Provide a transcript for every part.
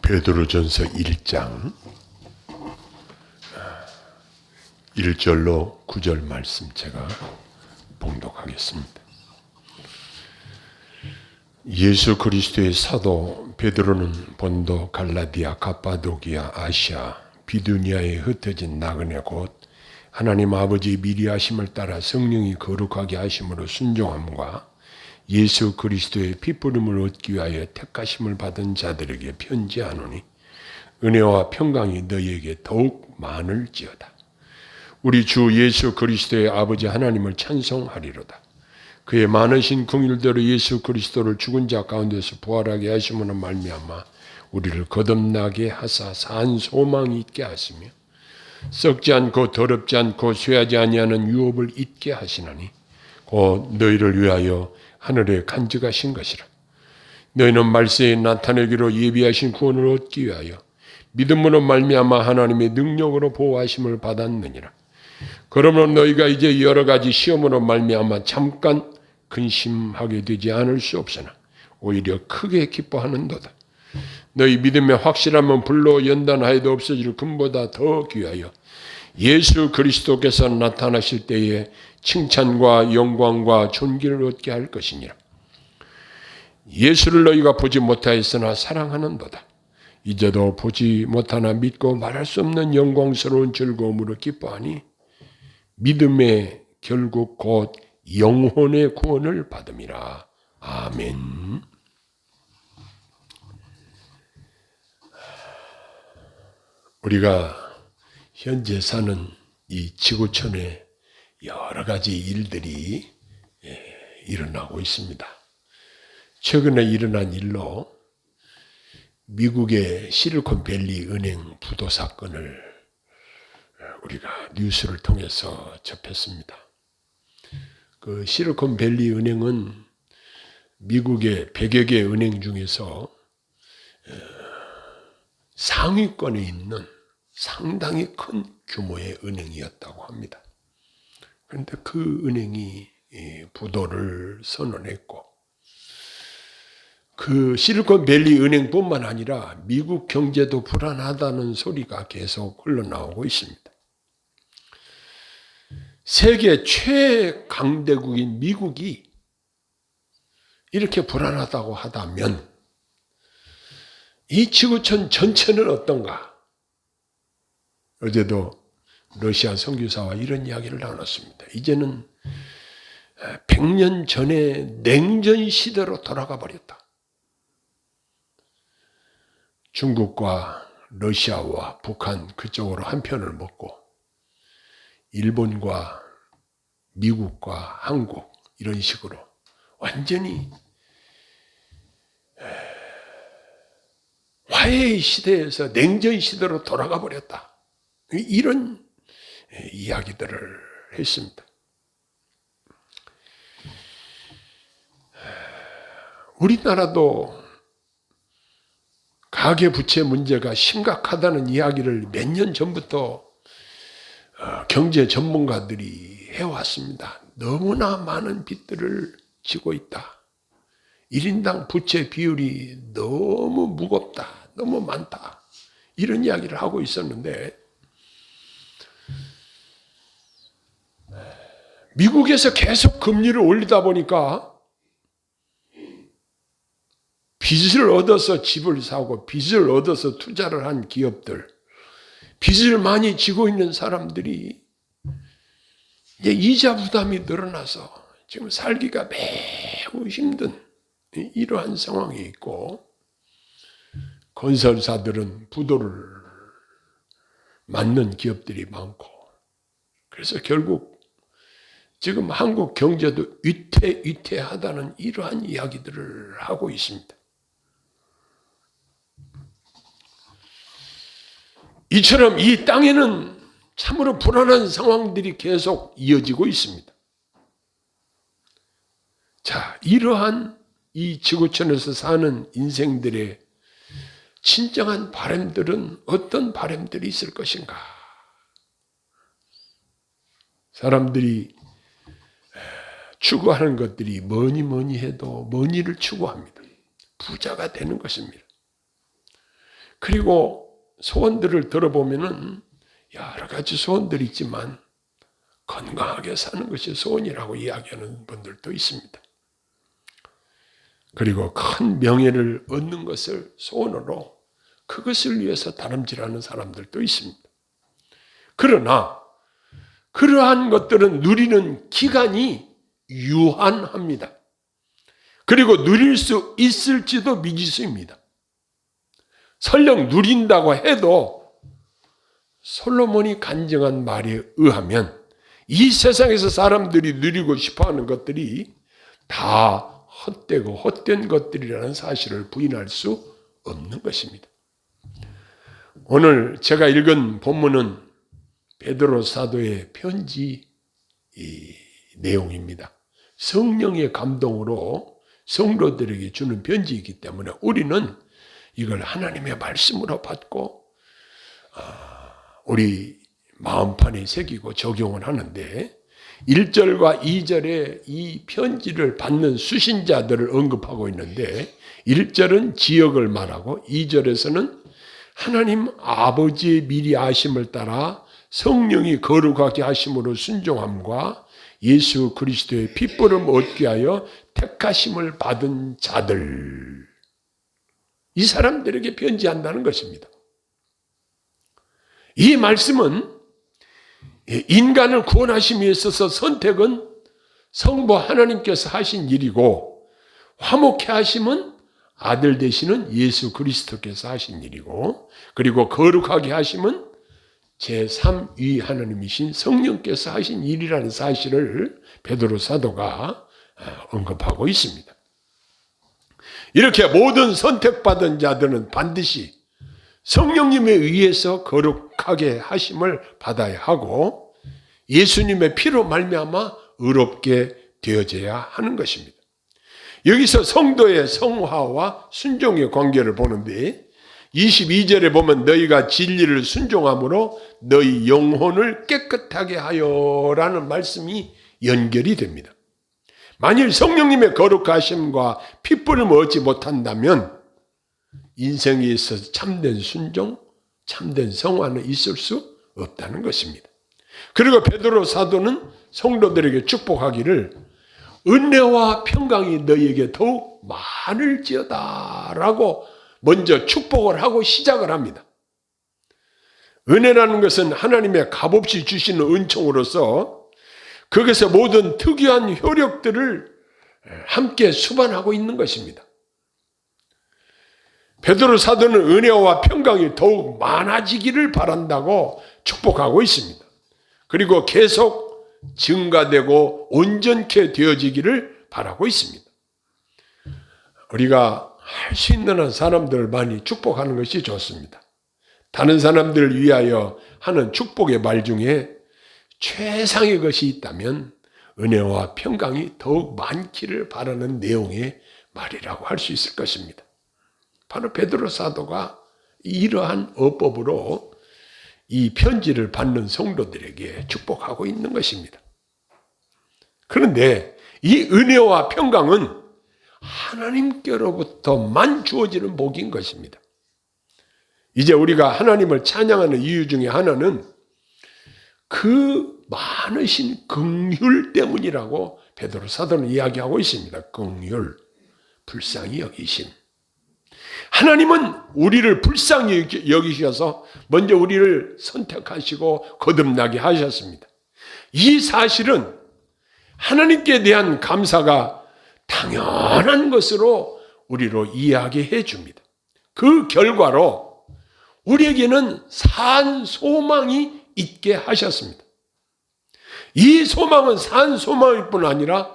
베드로전서 1장 1절로 9절 말씀 제가 봉독하겠습니다. 예수 그리스도의 사도 베드로는 본도, 갈라디아, 갑바도기아, 아시아, 비두니아에 흩어진 나그네 곧 하나님 아버지의 미리 하심을 따라 성령이 거룩하게 하심으로 순종함과 예수 그리스도의 피부름을 얻기 위하여 택하심을 받은 자들에게 편지하노니 은혜와 평강이 너희에게 더욱 많을지어다. 우리 주 예수 그리스도의 아버지 하나님을 찬송하리로다. 그의 많으신 긍휼대로 예수 그리스도를 죽은 자 가운데서 부활하게 하심으로 말미암아 우리를 거듭나게 하사 산 소망이 있게 하시며 썩지 않고 더럽지 않고 쇠하지 아니하는 유업을 잊게 하시나니 곧 너희를 위하여 하늘에 간직하신 것이라. 너희는 말세에 나타내기로 예비하신 구원을 얻기 위하여 믿음으로 말미암아 하나님의 능력으로 보호하심을 받았느니라. 그러므로 너희가 이제 여러 가지 시험으로 말미암아 잠깐 근심하게 되지 않을 수 없으나 오히려 크게 기뻐하는도다. 너희 믿음의 확실함은 불로 연단하여도 없어질 금보다 더 귀하여 예수 그리스도께서 나타나실 때에 칭찬과 영광과 존귀를 얻게 할 것이니라. 예수를 너희가 보지 못하였으나 사랑하는도다. 이제도 보지 못하나 믿고 말할 수 없는 영광스러운 즐거움으로 기뻐하니 믿음의 결국 곧 영혼의 구원을 받음이라. 아멘. 우리가 현재 사는 이 지구촌에 여러 가지 일들이 일어나고 있습니다. 최근에 일어난 일로 미국의 실리콘밸리 은행 부도 사건을 우리가 뉴스를 통해서 접했습니다. 그 실리콘밸리 은행은 미국의 100여 개 은행 중에서 상위권에 있는 상당히 큰 규모의 은행이었다고 합니다. 그런데 그 은행이 부도를 선언했고 그 실리콘밸리 은행뿐만 아니라 미국 경제도 불안하다는 소리가 계속 흘러나오고 있습니다. 세계 최강대국인 미국이 이렇게 불안하다고 하다면 이 지구촌 전체는 어떤가? 어제도 러시아 선교사와 이런 이야기를 나눴습니다. 이제는 100년 전의 냉전 시대로 돌아가 버렸다. 중국과 러시아와 북한 그쪽으로 한 편을 먹고 일본과 미국과 한국 이런 식으로 완전히 화해의 시대에서 냉전 시대로 돌아가 버렸다. 이런 이야기들을 했습니다. 우리나라도 가계부채 문제가 심각하다는 이야기를 몇 년 전부터 경제 전문가들이 해왔습니다. 너무나 많은 빚들을 지고 있다. 1인당 부채 비율이 너무 무겁다. 너무 많다. 이런 이야기를 하고 있었는데 미국에서 계속 금리를 올리다 보니까 빚을 얻어서 집을 사고 빚을 얻어서 투자를 한 기업들, 빚을 많이 지고 있는 사람들이 이제 이자 부담이 늘어나서 지금 살기가 매우 힘든 이러한 상황이 있고 건설사들은 부도를 맞는 기업들이 많고 그래서 결국 지금 한국 경제도 위태하다는 이러한 이야기들을 하고 있습니다. 이처럼 이 땅에는 참으로 불안한 상황들이 계속 이어지고 있습니다. 자, 이러한 이 지구촌에서 사는 인생들의 진정한 바람들은 어떤 바람들이 있을 것인가? 사람들이 추구하는 것들이 뭐니 해도 뭐니를 추구합니다. 부자가 되는 것입니다. 그리고 소원들을 들어보면은 여러 가지 소원들이 있지만 건강하게 사는 것이 소원이라고 이야기하는 분들도 있습니다. 그리고 큰 명예를 얻는 것을 소원으로 그것을 위해서 다름질하는 사람들도 있습니다. 그러나 그러한 것들은 누리는 기간이 유한합니다. 그리고 누릴 수 있을지도 미지수입니다. 설령 누린다고 해도 솔로몬이 간증한 말에 의하면 이 세상에서 사람들이 누리고 싶어하는 것들이 다 헛되고 헛된 것들이라는 사실을 부인할 수 없는 것입니다. 오늘 제가 읽은 본문은 베드로 사도의 편지 내용입니다. 성령의 감동으로 성도들에게 주는 편지이기 때문에 우리는 이걸 하나님의 말씀으로 받고 우리 마음판에 새기고 적용을 하는데 1절과 2절에 이 편지를 받는 수신자들을 언급하고 있는데 1절은 지역을 말하고 2절에서는 하나님 아버지의 미리 아심을 따라 성령이 거룩하게 하심으로 순종함과 예수 그리스도의 핏부름 얻게 하여 택하심을 받은 자들, 이 사람들에게 편지한다는 것입니다. 이 말씀은 인간을 구원하심에 있어서 선택은 성부 하나님께서 하신 일이고 화목케 하심은 아들 되시는 예수 그리스도께서 하신 일이고 그리고 거룩하게 하심은 제3위 하나님이신 성령께서 하신 일이라는 사실을 베드로 사도가 언급하고 있습니다. 이렇게 모든 선택받은 자들은 반드시 성령님에 의해서 거룩하게 하심을 받아야 하고 예수님의 피로 말미암아 의롭게 되어져야 하는 것입니다. 여기서 성도의 성화와 순종의 관계를 보는데 22절에 보면 너희가 진리를 순종함으로 너희 영혼을 깨끗하게 하여라는 말씀이 연결이 됩니다. 만일 성령님의 거룩하심과 핏부름을 얻지 못한다면 인생에 있어서 참된 순종, 참된 성화는 있을 수 없다는 것입니다. 그리고 베드로 사도는 성도들에게 축복하기를 은혜와 평강이 너희에게 더욱 많을지어다 라고 먼저 축복을 하고 시작을 합니다. 은혜라는 것은 하나님의 값없이 주시는 은총으로서 거기서 모든 특유한 효력들을 함께 수반하고 있는 것입니다. 베드로 사도는 은혜와 평강이 더욱 많아지기를 바란다고 축복하고 있습니다. 그리고 계속 증가되고 온전케 되어지기를 바라고 있습니다. 우리가 할 수 있는 한 사람들을 많이 축복하는 것이 좋습니다. 다른 사람들을 위하여 하는 축복의 말 중에 최상의 것이 있다면 은혜와 평강이 더욱 많기를 바라는 내용의 말이라고 할 수 있을 것입니다. 바로 베드로 사도가 이러한 어법으로 이 편지를 받는 성도들에게 축복하고 있는 것입니다. 그런데 이 은혜와 평강은 하나님께로부터만 주어지는 복인 것입니다. 이제 우리가 하나님을 찬양하는 이유 중에 하나는 그 많으신 긍휼 때문이라고 베드로 사도는 이야기하고 있습니다. 긍휼, 불쌍히 여기심. 하나님은 우리를 불쌍히 여기셔서 먼저 우리를 선택하시고 거듭나게 하셨습니다. 이 사실은 하나님께 대한 감사가 당연한 것으로 우리로 이해하게 해줍니다. 그 결과로 우리에게는 산 소망이 있게 하셨습니다. 이 소망은 산 소망일 뿐 아니라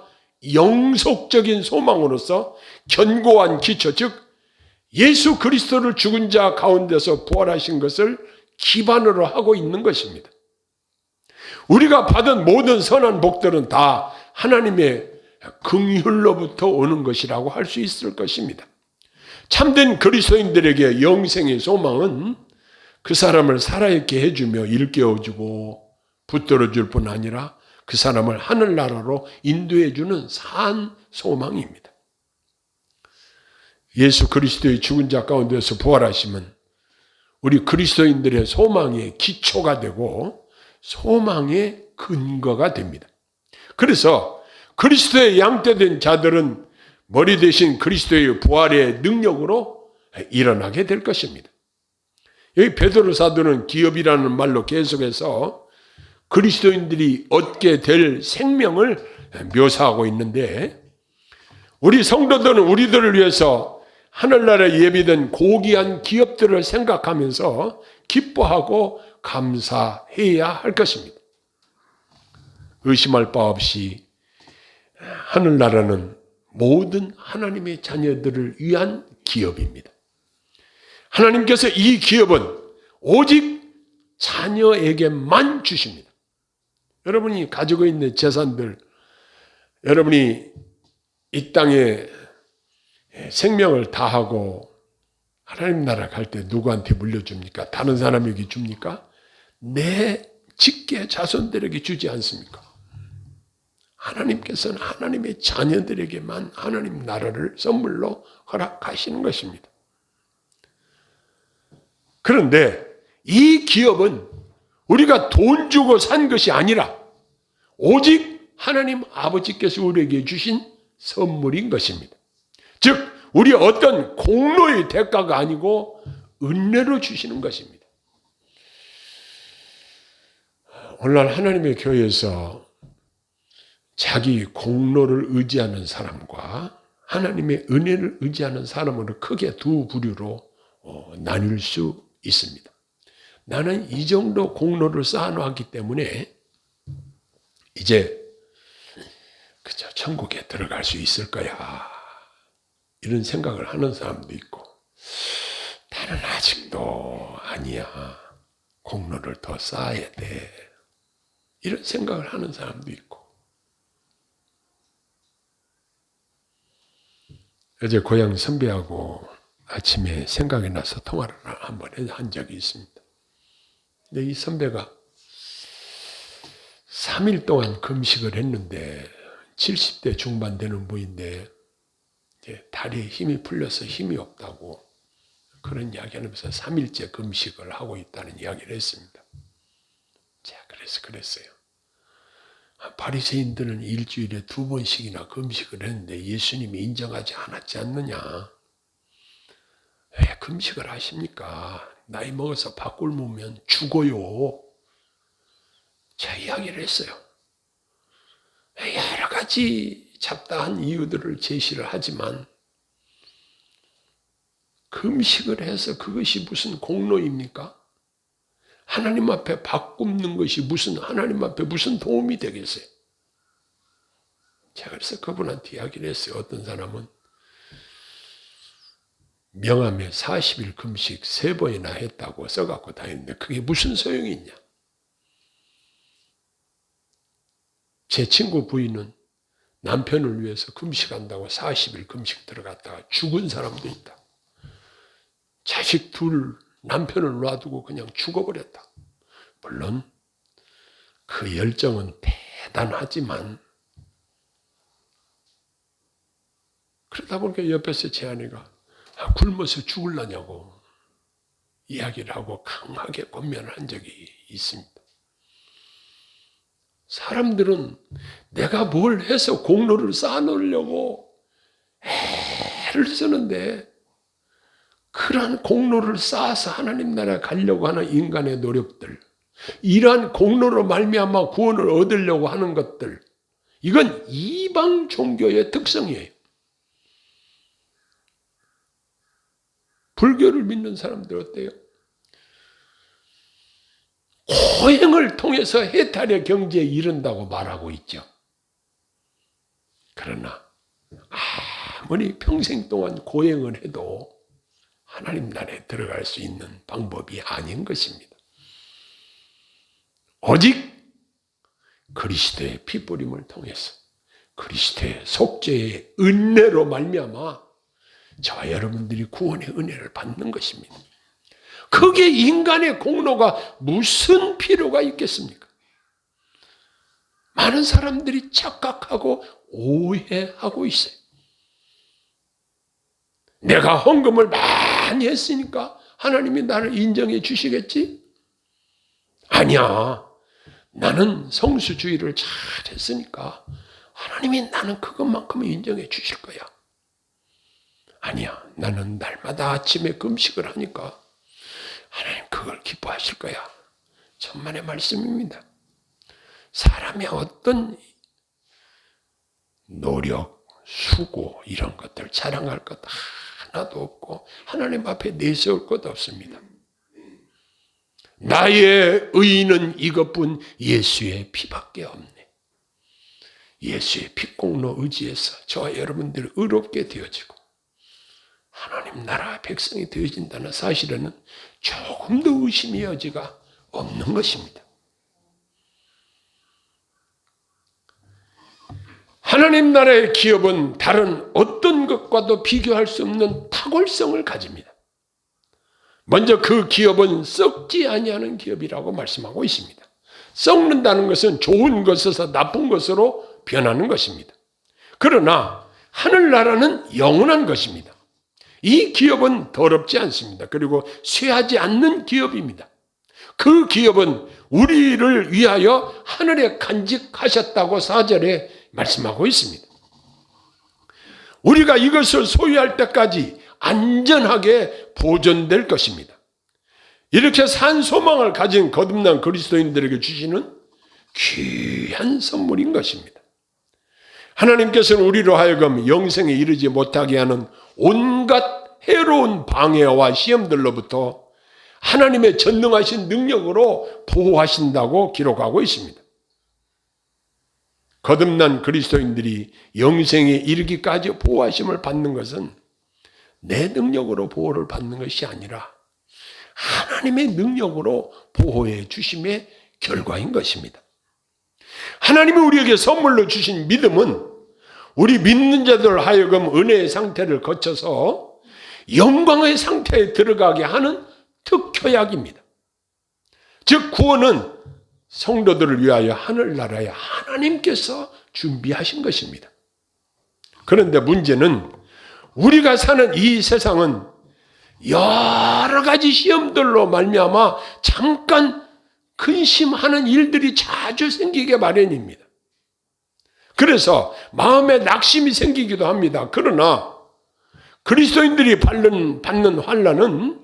영속적인 소망으로서 견고한 기초, 즉 예수 그리스도를 죽은 자 가운데서 부활하신 것을 기반으로 하고 있는 것입니다. 우리가 받은 모든 선한 복들은 다 하나님의 긍휼로부터 오는 것이라고 할 수 있을 것입니다. 참된 그리스도인들에게 영생의 소망은 그 사람을 살아있게 해주며 일깨워주고 붙들어줄 뿐 아니라 그 사람을 하늘나라로 인도해주는 산 소망입니다. 예수 그리스도의 죽은 자 가운데서 부활하심은 우리 그리스도인들의 소망의 기초가 되고 소망의 근거가 됩니다. 그래서 그리스도의 양떼된 자들은 머리 대신 그리스도의 부활의 능력으로 일어나게 될 것입니다. 여기 베드로 사도는 기업이라는 말로 계속해서 그리스도인들이 얻게 될 생명을 묘사하고 있는데, 우리 성도들은 우리들을 위해서 하늘나라에 예비된 고귀한 기업들을 생각하면서 기뻐하고 감사해야 할 것입니다. 의심할 바 없이 하늘나라는 모든 하나님의 자녀들을 위한 기업입니다. 하나님께서 이 기업은 오직 자녀에게만 주십니다. 여러분이 가지고 있는 재산들, 여러분이 이 땅에 생명을 다하고 하나님 나라 갈 때 누구한테 물려줍니까? 다른 사람에게 줍니까? 내 직계 자손들에게 주지 않습니까? 하나님께서는 하나님의 자녀들에게만 하나님 나라를 선물로 허락하시는 것입니다. 그런데 이 기업은 우리가 돈 주고 산 것이 아니라 오직 하나님 아버지께서 우리에게 주신 선물인 것입니다. 즉 우리 어떤 공로의 대가가 아니고 은혜로 주시는 것입니다. 오늘날 하나님의 교회에서 자기 공로를 의지하는 사람과 하나님의 은혜를 의지하는 사람으로 크게 두 부류로 나뉠 수 있습니다. 나는 이 정도 공로를 쌓아놓았기 때문에 이제 그저 천국에 들어갈 수 있을 거야, 이런 생각을 하는 사람도 있고, 나는 아직도 아니야, 공로를 더 쌓아야 돼, 이런 생각을 하는 사람도 있고. 어제 고향 선배하고 아침에 생각이 나서 통화를 한번 한 적이 있습니다. 근데 이 선배가 3일 동안 금식을 했는데 70대 중반 되는 분인데 이제 다리에 힘이 풀려서 힘이 없다고 그런 이야기하면서 3일째 금식을 하고 있다는 이야기를 했습니다. 제가 그래서 그랬어요. 바리새인들은 일주일에 2번씩이나 금식을 했는데 예수님이 인정하지 않았지 않느냐? 왜 금식을 하십니까? 나이 먹어서 밥 굶으면 죽어요. 제가 이야기를 했어요. 여러 가지 잡다한 이유들을 제시를 하지만 금식을 해서 그것이 무슨 공로입니까? 하나님 앞에 밥 굶는 것이 하나님 앞에 무슨 도움이 되겠어요? 제가 그래서 그분한테 이야기를 했어요. 어떤 사람은 명함에 40일 금식 3번이나 했다고 써갖고 다녔는데 그게 무슨 소용이 있냐? 제 친구 부인은 남편을 위해서 금식한다고 40일 금식 들어갔다가 죽은 사람도 있다. 자식 둘 남편을 놔두고 그냥 죽어버렸다. 물론 그 열정은 대단하지만 그러다 보니까 옆에서 제 아내가 굶어서 죽을라냐고 이야기를 하고 강하게 권면을 한 적이 있습니다. 사람들은 내가 뭘 해서 공로를 쌓아놓으려고 애를 쓰는데 그러한 공로를 쌓아서 하나님 나라에 가려고 하는 인간의 노력들, 이러한 공로로 말미암아 구원을 얻으려고 하는 것들, 이건 이방 종교의 특성이에요. 불교를 믿는 사람들 어때요? 고행을 통해서 해탈의 경지에 이른다고 말하고 있죠. 그러나 아무리 평생 동안 고행을 해도 하나님 나라에 들어갈 수 있는 방법이 아닌 것입니다. 오직 그리스도의 피뿌림을 통해서 그리스도의 속죄의 은혜로 말미암아 저와 여러분들이 구원의 은혜를 받는 것입니다. 그게 인간의 공로가 무슨 필요가 있겠습니까? 많은 사람들이 착각하고 오해하고 있어요. 내가 헌금을 많이 했으니까 하나님이 나를 인정해 주시겠지? 아니야. 나는 성수주의를 잘했으니까 하나님이 나는 그것만큼은 인정해 주실 거야. 아니야. 나는 날마다 아침에 금식을 하니까 하나님 그걸 기뻐하실 거야. 천만의 말씀입니다. 사람의 어떤 노력, 수고 이런 것들 자랑할 것 하나도 없고 하나님 앞에 내세울 것 없습니다. 나의 의의는 이것뿐 예수의 피밖에 없네. 예수의 피공로 의지해서 저와 여러분들이 의롭게 되어지고 하나님 나라 백성이 되어진다는 사실에는 조금도 의심의 여지가 없는 것입니다. 하나님 나라의 기업은 다른 어떤 것과도 비교할 수 없는 탁월성을 가집니다. 먼저 그 기업은 썩지 아니하는 기업이라고 말씀하고 있습니다. 썩는다는 것은 좋은 것에서 나쁜 것으로 변하는 것입니다. 그러나 하늘나라는 영원한 것입니다. 이 기업은 더럽지 않습니다. 그리고 쇠하지 않는 기업입니다. 그 기업은 우리를 위하여 하늘에 간직하셨다고 4절에 말씀하고 있습니다. 우리가 이것을 소유할 때까지 안전하게 보존될 것입니다. 이렇게 산 소망을 가진 거듭난 그리스도인들에게 주시는 귀한 선물인 것입니다. 하나님께서는 우리로 하여금 영생에 이르지 못하게 하는 온갖 해로운 방해와 시험들로부터 하나님의 전능하신 능력으로 보호하신다고 기록하고 있습니다. 거듭난 그리스도인들이 영생에 이르기까지 보호하심을 받는 것은 내 능력으로 보호를 받는 것이 아니라 하나님의 능력으로 보호해 주심의 결과인 것입니다. 하나님이 우리에게 선물로 주신 믿음은 우리 믿는 자들 하여금 은혜의 상태를 거쳐서 영광의 상태에 들어가게 하는 특효약입니다. 즉 구원은 성도들을 위하여 하늘나라에 하나님께서 준비하신 것입니다. 그런데 문제는 우리가 사는 이 세상은 여러 가지 시험들로 말미암아 잠깐 근심하는 일들이 자주 생기게 마련입니다. 그래서 마음에 낙심이 생기기도 합니다. 그러나 그리스도인들이 받는 환난은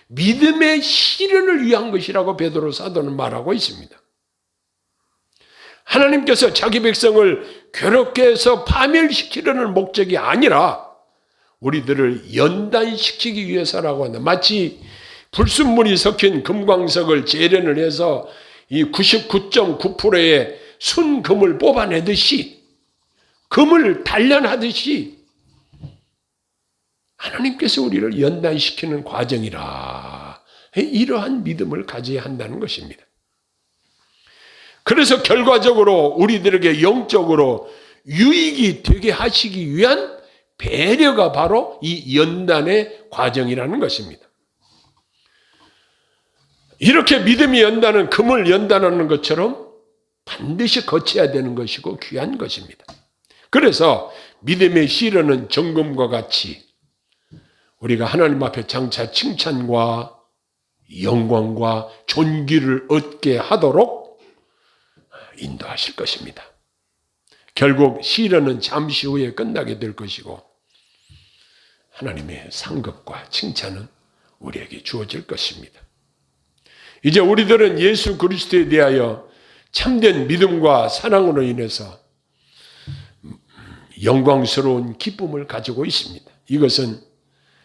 믿음의 시련을 위한 것이라고 베드로 사도는 말하고 있습니다. 하나님께서 자기 백성을 괴롭게 해서 파멸시키려는 목적이 아니라 우리들을 연단시키기 위해서라고 한다. 마치 불순물이 섞인 금광석을 재련을 해서 이 99.9%의 순금을 뽑아내듯이 금을 단련하듯이 하나님께서 우리를 연단시키는 과정이라 이러한 믿음을 가져야 한다는 것입니다. 그래서 결과적으로 우리들에게 영적으로 유익이 되게 하시기 위한 배려가 바로 이 연단의 과정이라는 것입니다. 이렇게 믿음이 연단은 금을 연단하는 것처럼 반드시 거쳐야 되는 것이고 귀한 것입니다. 그래서 믿음의 시련은 정금과 같이 우리가 하나님 앞에 장차 칭찬과 영광과 존귀를 얻게 하도록 인도하실 것입니다. 결국 시련은 잠시 후에 끝나게 될 것이고 하나님의 상급과 칭찬은 우리에게 주어질 것입니다. 이제 우리들은 예수 그리스도에 대하여 참된 믿음과 사랑으로 인해서 영광스러운 기쁨을 가지고 있습니다. 이것은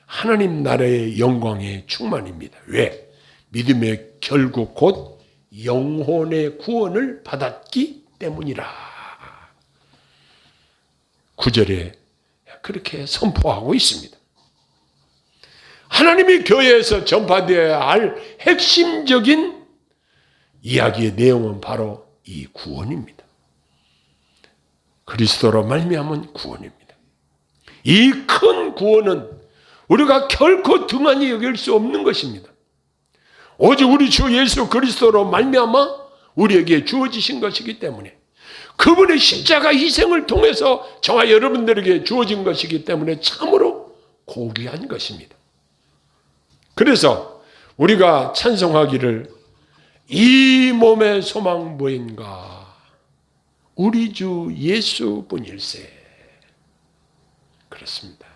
하나님 나라의 영광의 충만입니다. 왜? 믿음의 결국 곧 영혼의 구원을 받았기 때문이라. 9절에 그렇게 선포하고 있습니다. 하나님이 교회에서 전파되어야 할 핵심적인 이야기의 내용은 바로 이 구원입니다. 그리스도로 말미암은 구원입니다. 이 큰 구원은 우리가 결코 등한히 여길 수 없는 것입니다. 오직 우리 주 예수 그리스도로 말미암아 우리에게 주어지신 것이기 때문에 그분의 십자가 희생을 통해서 저와 여러분들에게 주어진 것이기 때문에 참으로 고귀한 것입니다. 그래서 우리가 찬송하기를 이 몸의 소망 무엇인가 우리 주 예수뿐일세. 그렇습니다.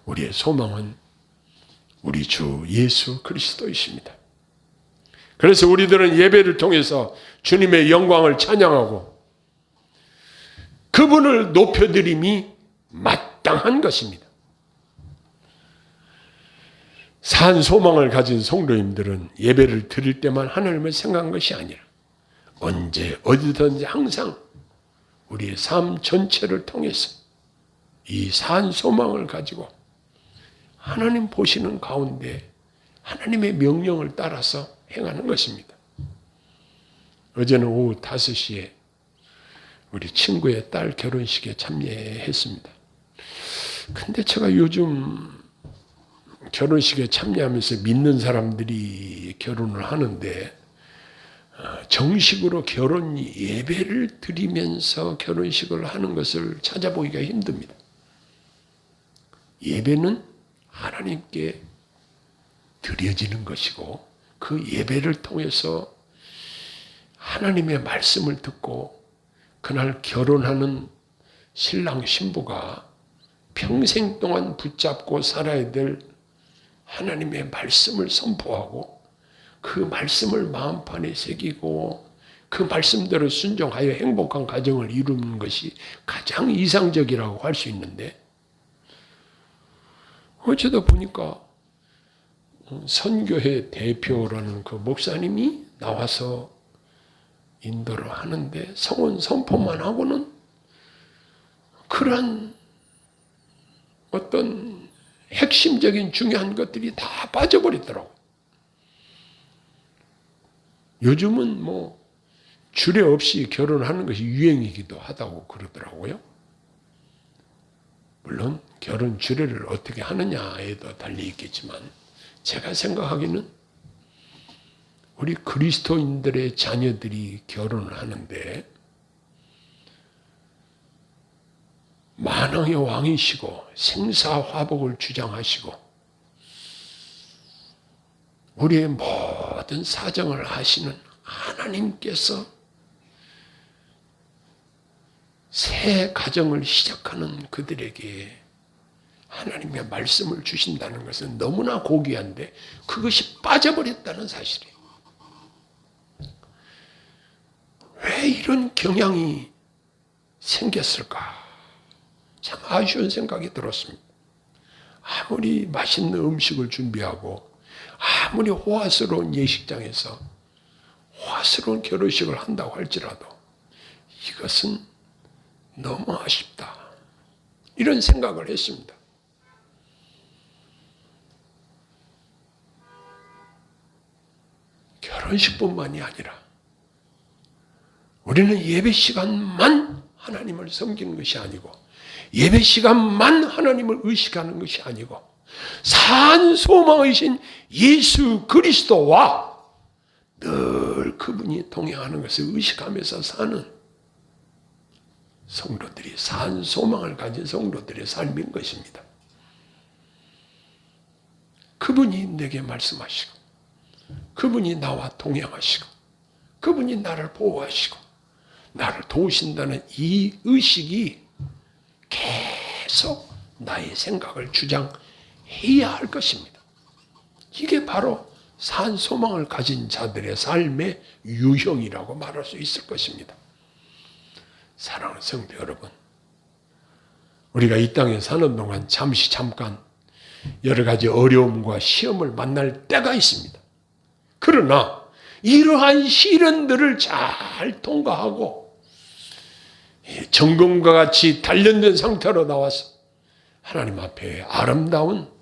우리의 소망은 우리 주 예수 그리스도이십니다. 그래서 우리들은 예배를 통해서 주님의 영광을 찬양하고 그분을 높여드림이 마땅한 것입니다. 산 소망을 가진 성도님들은 예배를 드릴 때만 하나님을 생각한 것이 아니라 언제 어디든지 항상 우리의 삶 전체를 통해서 이 산 소망을 가지고 하나님 보시는 가운데 하나님의 명령을 따라서 행하는 것입니다. 어제는 오후 5시에 우리 친구의 딸 결혼식에 참여했습니다. 근데 제가 요즘 결혼식에 참여하면서 믿는 사람들이 결혼을 하는데 정식으로 결혼 예배를 드리면서 결혼식을 하는 것을 찾아보기가 힘듭니다. 예배는 하나님께 드려지는 것이고 그 예배를 통해서 하나님의 말씀을 듣고 그날 결혼하는 신랑 신부가 평생 동안 붙잡고 살아야 될 하나님의 말씀을 선포하고 그 말씀을 마음판에 새기고 그 말씀대로 순종하여 행복한 가정을 이루는 것이 가장 이상적이라고 할 수 있는데 어쩌다 보니까 선교회 대표라는 그 목사님이 나와서 인도를 하는데 성원 선포만 하고는 그러한 어떤 핵심적인 중요한 것들이 다 빠져버리더라고요. 요즘은 뭐 주례 없이 결혼하는 것이 유행이기도 하다고 그러더라고요. 물론 결혼 주례를 어떻게 하느냐에도 달리 있겠지만 제가 생각하기는 우리 그리스도인들의 자녀들이 결혼을 하는데 만왕의 왕이시고 생사화복을 주장하시고 우리의 모든 사정을 아시는 하나님께서 새 가정을 시작하는 그들에게 하나님의 말씀을 주신다는 것은 너무나 고귀한데 그것이 빠져버렸다는 사실이에요. 왜 이런 경향이 생겼을까? 참 아쉬운 생각이 들었습니다. 아무리 맛있는 음식을 준비하고 아무리 호화스러운 예식장에서 호화스러운 결혼식을 한다고 할지라도 이것은 너무 아쉽다. 이런 생각을 했습니다. 결혼식뿐만이 아니라 우리는 예배 시간만 하나님을 섬기는 것이 아니고 예배 시간만 하나님을 의식하는 것이 아니고 산 소망이신 예수 그리스도와 늘 그분이 동행하는 것을 의식하면서 사는 성도들이 산 소망을 가진 성도들의 삶인 것입니다. 그분이 내게 말씀하시고 그분이 나와 동행하시고 그분이 나를 보호하시고 나를 도우신다는 이 의식이 계속 나의 생각을 주장해야 할 것입니다. 이게 바로 산 소망을 가진 자들의 삶의 유형이라고 말할 수 있을 것입니다. 사랑하는 성도 여러분, 우리가 이 땅에 사는 동안 잠깐 여러 가지 어려움과 시험을 만날 때가 있습니다. 그러나 이러한 시련들을 잘 통과하고 정금과 같이 단련된 상태로 나와서 하나님 앞에 아름다운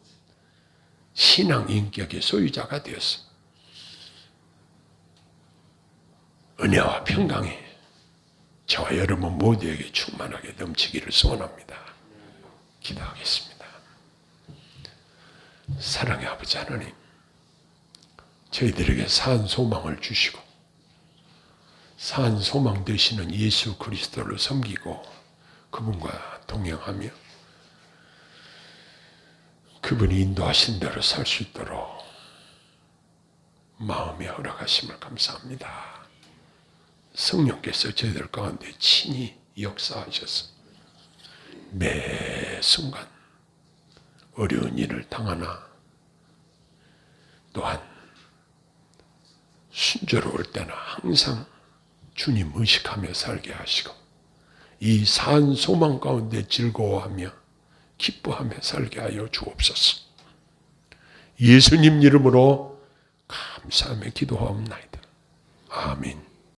신앙 인격의 소유자가 되었어. 은혜와 평강이 저와 여러분 모두에게 충만하게 넘치기를 소원합니다. 기도하겠습니다. 사랑의 아버지 하나님, 저희들에게 산 소망을 주시고 산 소망 되시는 예수 그리스도를 섬기고 그분과 동행하며 그분이 인도하신 대로 살 수 있도록 마음에 허락하심을 감사합니다. 성령께서 저희들 가운데 친히 역사하셔서 매 순간 어려운 일을 당하나 또한 순조로울 때나 항상 주님 의식하며 살게 하시고 이 산 소망 가운데 즐거워하며 기뻐하며 살게 하여 주옵소서. 예수님 이름으로 감사하며 기도하옵나이다. 아멘.